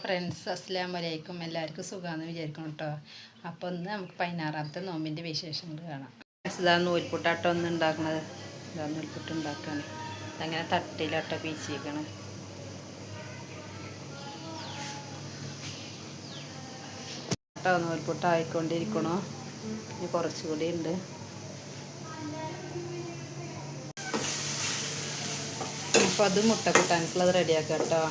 Friends അസ്സലാമു അലൈക്കും. എല്ലാവർക്കും സുഖമാണെന്ന് വിചാരിക്കണം കേട്ടോ. അപ്പോൾ ഒന്ന് നമുക്ക് 16ാമത്തെ നോമ്പിൻ്റെ വിശേഷങ്ങൾ കാണാം. ഇതാ നൂൽപുട്ടാട്ടോ ഒന്ന് ഉണ്ടാക്കണത്. ഇതാ നൂൽപുട്ട് ഉണ്ടാക്കുകയാണ്. അതങ്ങനെ തട്ടിയിലാട്ടോ പീച്ചിരിക്കണം. കേട്ടോ നൂൽപുട്ട് ആയിക്കൊണ്ടിരിക്കണോ, ഇനി കുറച്ചുകൂടി ഉണ്ട്. അപ്പോൾ അത് മുട്ട കൂട്ടാനുള്ളത് റെഡിയാക്കാം കേട്ടോ.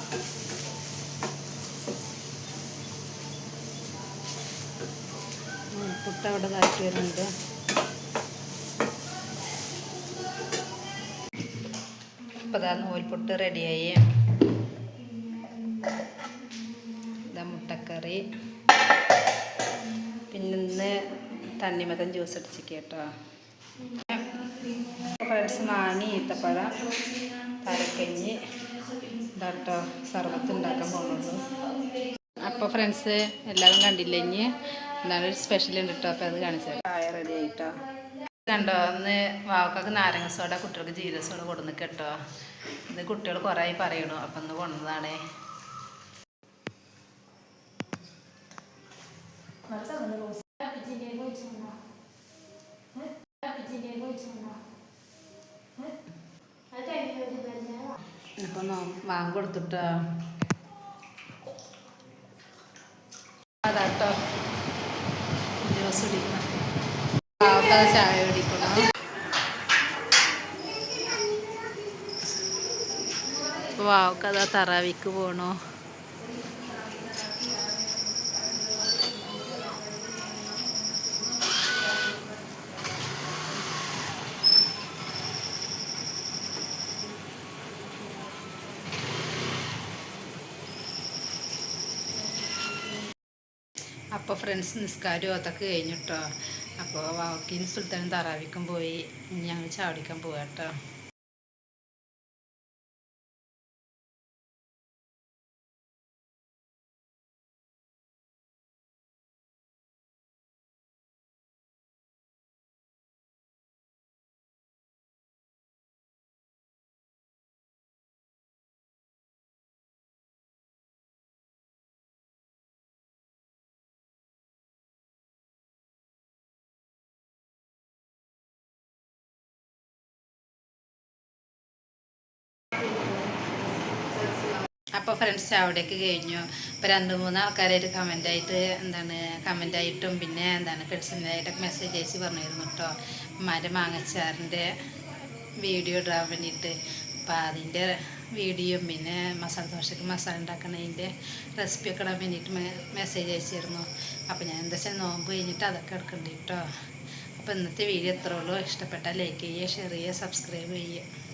പുട്ട് അവിടെ ഇതാക്കി വരുന്നുണ്ട്. അപ്പോൾ ഇതാ നൂൽപുട്ട് റെഡിയായി. ഇതാ മുട്ടക്കറി, പിന്നെ ഇന്ന് തണ്ണിമത്തൻ ജ്യൂസ് അടിച്ചിട്ട് കേട്ടോ. ഫ്രണ്ട്സ് മാങ്ങി, ഈത്തപ്പഴം, തരക്കഞ്ഞി ഇതാട്ടോ സർബത്ത് ഉണ്ടാക്കാൻ പോകുന്നുള്ളൂ. അപ്പോൾ ഫ്രണ്ട്സ് എല്ലാവരും കണ്ടില്ലേ, ഇനി എന്താണ് ഒരു സ്പെഷ്യൽ ഉണ്ട് കേട്ടോ. അപ്പോൾ അത് കാണിച്ചാൽ ചായ റെഡി ആയിട്ടോ. കണ്ടോ, ഒന്ന് വാവക്കൊക്കെ നാരങ്ങ സോഡ, കുട്ടികൾക്ക് ജീരക സോഡ കൊടുന്ന് കേട്ടോ. ഇത് കുട്ടികൾ കുറേ ആയി പറയണു, അപ്പം ഒന്ന് കൊണ്ടതാണേ. ഇപ്പം വാങ്ങി കൊടുത്തിട്ടോ. അതാട്ടോ ജ്യൂസ് കുടിക്കണം, ചായ കുടിക്കണം. വാവക്കതാ തറാവിക്ക് പോകണോ. അപ്പോൾ ഫ്രണ്ട്സ് നിസ്കാരം അതൊക്കെ കഴിഞ്ഞിട്ടോ. അപ്പോൾ വാവക്കിന് സുൽത്താനും തറാവിക്കും പോയി. ഇനി ഞങ്ങൾ ചാടിക്കാൻ പോവാം കേട്ടോ. അപ്പോൾ ഫ്രണ്ട്സ് അവിടേക്ക് കഴിഞ്ഞു. ഇപ്പോൾ 2-3 ആൾക്കാരായിട്ട് കമൻ്റായിട്ടും പിന്നെ പേഴ്സണലായിട്ടൊക്കെ മെസ്സേജ് അയച്ച് പറഞ്ഞിരുന്നു കേട്ടോ. മാങ്ങച്ചാറിൻ്റെ വീഡിയോ ഇടാൻ വേണ്ടിയിട്ട്. അപ്പോൾ അതിൻ്റെ വീഡിയോയും പിന്നെ മസാല ദോശയ്ക്ക് മസാല ഉണ്ടാക്കുന്നതിൻ്റെ റെസിപ്പിയൊക്കെ ഇടാൻ വേണ്ടിയിട്ട് മെസ്സേജ് അയച്ചിരുന്നു. അപ്പോൾ ഞാൻ എന്താ വെച്ചാൽ നോമ്പ് കഴിഞ്ഞിട്ട് അതൊക്കെ എടുക്കണ്ടേ കേട്ടോ. അപ്പോൾ ഇന്നത്തെ വീഡിയോ എത്ര ഉള്ളൂ. ഇഷ്ടപ്പെട്ടാൽ ലൈക്ക് ചെയ്യുക, ഷെയർ ചെയ്യുക, സബ്സ്ക്രൈബ് ചെയ്യുക.